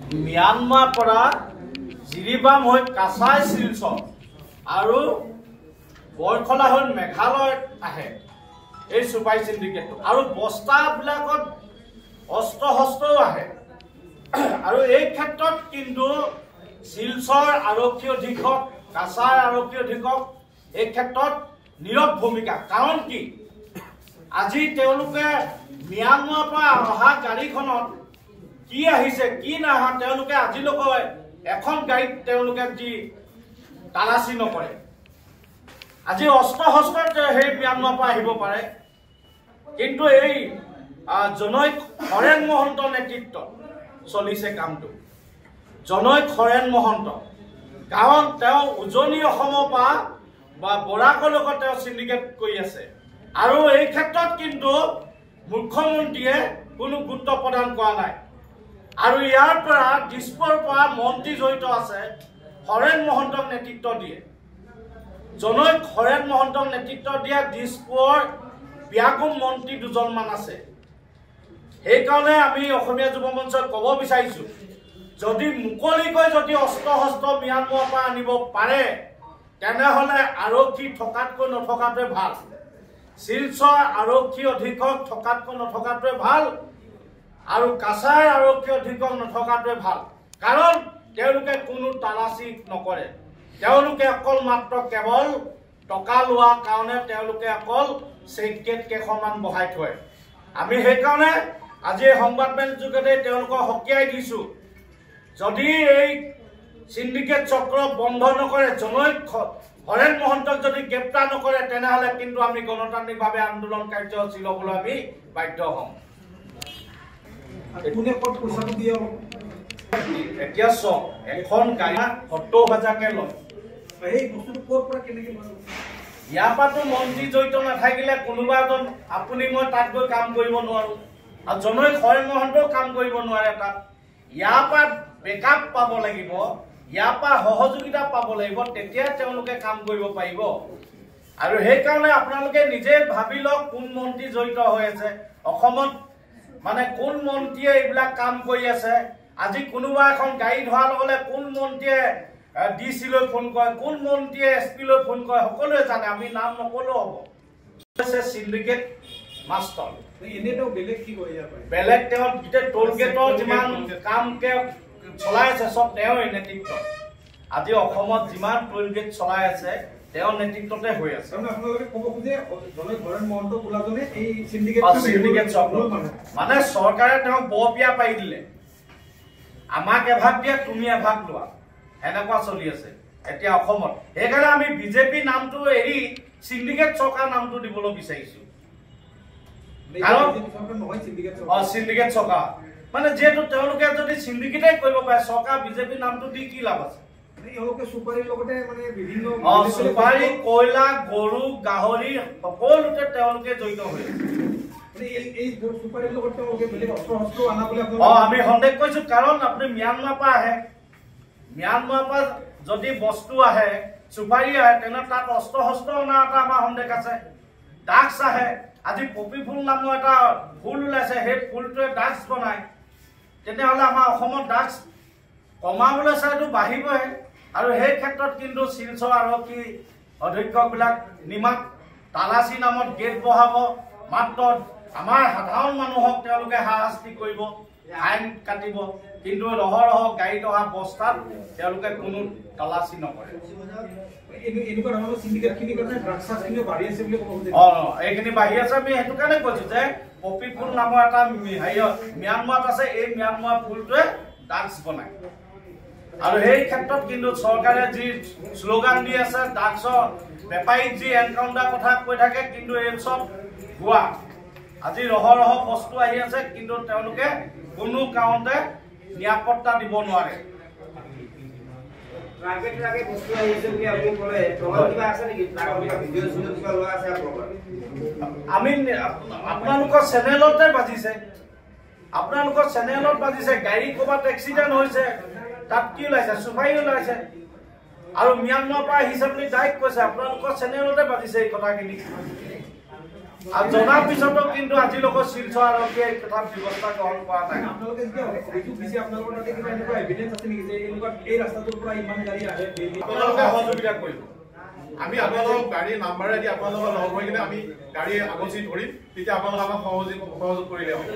Myanmar পৰা জিৰিবাম হৈ কাছাই শিলচৰ আৰু বৰখলা হৈ মেঘালয়ত আহে এই চুপাই চিণ্ডিকেটটো আৰু বস্তাবিলাকত অস্ত্ৰ শস্ত্ৰও আহে আৰু এই ক্ষেত্ৰত কিন্তু শিলচৰ আৰক্ষী অধীক্ষক কাছাৰ আৰক্ষী অধীক্ষক এই ক্ষেত্ৰত নীৰৱ ভূমিকা কাৰণ কি আজি তেওঁলোকে ম্যানমাৰৰ পৰা অহা গাড়ীখনত কি আহিছে কি নাহা তেওঁলোকে আজিলৈকে এখন গাড়ীত তেওঁলোকে যি তালাচী নকৰে আজি অস্ত্ৰ শস্ত্ৰত সেই ম্যানমাৰৰ পৰা আহিব পাৰে কিন্তু এই জনৈক হৰেণ মহন্ত নেতৃত্বত চলিছে কামটো জনৈক হৰেণ মহন্ত কাৰণ তেওঁ উজনি অসমৰ পৰা বা বৰাকৰ লগত তেওঁ চিণ্ডিকেট কৰি আছে আৰু এই ক্ষেত্ৰত কিন্তু মুখ্যমন্ত্ৰীয়ে কোনো গুৰুত্ব প্ৰদান কৰা নাই আৰু ইয়াৰ পৰা দিছপুৰৰ পৰা মন্ত্ৰী জড়িত আছে হৰেণ মহন্তক নেতৃত্ব দিয়ে জনৈক হৰেণ মহন্তক নেতৃত্ব দিয়া দিছপুৰৰ ব্যাকুম মন্ত্ৰী দুজনমান আছে সেইকাৰণে আমি অসমীয়া যুৱ মঞ্চই ক'ব বিচাৰিছোঁ যদি মুকলিকৈ যদি অস্ত্ৰ শস্ত্ৰ ম্যানমাৰৰ পৰা আনিব পাৰে তেনেহ'লে আৰক্ষী থকাতকৈ নথকাটোৱে ভাল শিলচৰ আৰক্ষী অধীক্ষক থকাতকৈ নথকাটোৱে ভাল আৰু কাছাৰ আৰক্ষী অধীক্ষক নথকাটোৱে ভাল কাৰণ তেওঁলোকে কোনো তালাচী নকৰে তেওঁলোকে অকল মাত্ৰ কেৱল টকা লোৱাৰ কাৰণে তেওঁলোকে অকল চেকগেট কেইখনমান বহাই থয় আমি সেইকাৰণে আজি সংবাদমেল যোগেদি তেওঁলোকক সকীয়াই দিছোঁ যদি এই চিণ্ডিকেট চক্ৰ বন্ধ নকৰে জনৈক হৰেণ মহন্তক যদি গ্ৰেপ্তাৰ নকৰে তেনেহ'লে কিন্তু আমি গণতান্ত্ৰিকভাৱে আন্দোলন কাৰ্যসূচী ল'বলৈ আমি বাধ্য হ'ম এতিয়া চাওক এখন গাড়ী ৭০,০০০কে লয় সেই বস্তুটো ক'ৰ পৰা কেনেকৈ ইয়াৰ পৰাতো মন্ত্ৰী জড়িত নাথাকিলে কোনোবা এজন আপুনি মই তাত গৈ কাম কৰিব নোৱাৰোঁ আৰু জনৈক হৰেণ মহন্তও কাম কৰিব নোৱাৰে তাত ইয়াৰ পৰা বেকআপ পাব লাগিব ইয়াৰ পৰা সহযোগিতা পাব লাগিব তেতিয়া তেওঁলোকে কাম কৰিব পাৰিব আৰু সেইকাৰণে আপোনালোকে নিজে ভাবি লওক কোন মন্ত্ৰী জড়িত হৈ আছে অসমত মানে কোন মন্ত্ৰীয়ে এইবিলাক কাম কৰি আছে আজি কোনোবা এখন গাড়ী ধৰাৰ লগে কোন মন্ত্ৰীয়ে ডিচি লৈ ফোন কৰে কোন মন্ত্ৰীয়ে এছপি লৈ ফোন কৰে সকলোৱে জানে আমি নাম নকলেও হ'ব চিণ্ডিকেট মাষ্টৰ বেলেগ তেওঁ গোটেই টোল গেটৰ যিমান কামকে চলাই আছে চব তেওঁৰ নেতৃত্ব আজি অসমত যিমান টোল গেট চলাই আছে তেওঁৰ নেতৃত্বতে হৈ আছে মানে চৰকাৰে তেওঁক বৰপিয়া পাৰি দিলে আমাক এভাগ দিয়া তুমি এভাগ লোৱা এনেকুৱা চলি আছে এতিয়া অসমত সেইকাৰণে আমি বিজেপি নামটো এৰি চিণ্ডিকেট চৰকাৰ নামটো দিবলৈ বিচাৰিছোঁ চিণ্ডিকেট চৰকাৰ মানে যিহেতু তেওঁলোকে যদি চিণ্ডিকেটেই কৰিব পাৰে চৰকাৰ বিজেপি নামটো দি কি লাভ আছে চুপাৰী কয়লা গৰু গাহৰি সকলোতে তেওঁলোকে জড়িত হৈ আছে আমি সন্দেহ কৰিছো কাৰণ আপুনি ম্যানমাৰৰ পৰা আহে ম্যানমাৰৰ পৰা যদি বস্তু আহে চুপাৰী আহে তেনে তাত অস্ত্ৰ শস্ত্ৰ অনা এটা আমাৰ সন্দেহ আছে ড্ৰাগছ আহে আজি পপি ফুল নামৰ এটা ফুল ওলাইছে সেই ফুলটোৱে ড্ৰাগছ বনায় তেনেহ'লে আমাৰ অসমত ড্ৰাগছ কমাবলৈ চাইটো বাঢ়িবই আৰু সেই ক্ষেত্ৰত কিন্তু শিলচৰ আৰক্ষী অধীক্ষকবিলাক নিমাক তালাচী নামত গেট বহাব মাত্ৰ আমাৰ সাধাৰণ মানুহক তেওঁলোকে হাৰাশাস্তি কৰিব আইন কাটিব কিন্তু ৰহ গাড়ীত অহা বস্তাত তেওঁলোকে কোনো তালাচী নকৰে এইখিনি বাঢ়ি আছে আমি সেইটো কাৰণে কৈছো যে পপি ফুল নামৰ এটা ম্যানমাৰত আছে এই ম্যানমাৰ ফুলটোৱে ড্ৰাগছ বনায় আৰু সেই ক্ষেত্ৰত কিন্তু চৰকাৰে যি শ্লোগান দি আছে ড্ৰাগছৰ বেপাৰীক যি এনকাউণ্টাৰ কথা কৈ থাকে কিন্তু এই চব ভুৱা আজি ৰহ বস্তু আহি আছে কিন্তু তেওঁলোকে কোনো কাৰণতে নিৰাপত্তা দিব নোৱাৰে আমি আপোনালোকৰ চেনেলতে বাজিছে আপোনালোকৰ চেনেলত বাজিছে গাড়ী ক'ৰবাত এক্সিডেণ্ট হৈছে তাত কি ওলাইছে চুপাৰী ওলাইছে আৰু ম্যানমাৰৰ পৰা আহিছে বুলি ডাইৰেক্ট কৈছে আপোনালোকৰ চেনেলতে বাজিছে এই কথাখিনি আৰু জনাৰ পিছতো কিন্তু আজিলৈকে শিলচৰ আৰক্ষীয়ে এই কথাত ব্যৱস্থা গ্ৰহণ কৰা নাই। আপোনালোকে যেতিয়া অভিযোগ দিছে আপোনালোকৰ তাতে কিবা এনেকুৱা এভিডেন্স আছে নেকি যে এই ৰাস্তাটোৰ পৰা ইমান গাড়ী আহে? আপোনালোকে সহযোগিতা কৰিব। আমি আপোনালোকক গাড়ীৰ নাম্বাৰেদি আপোনালোকৰ লগ হৈ কিনে আমি গাড়ী আগচি ধৰিম, তেতিয়া আপোনালোকে আমাক সহযোগ কৰিলে হ'ব।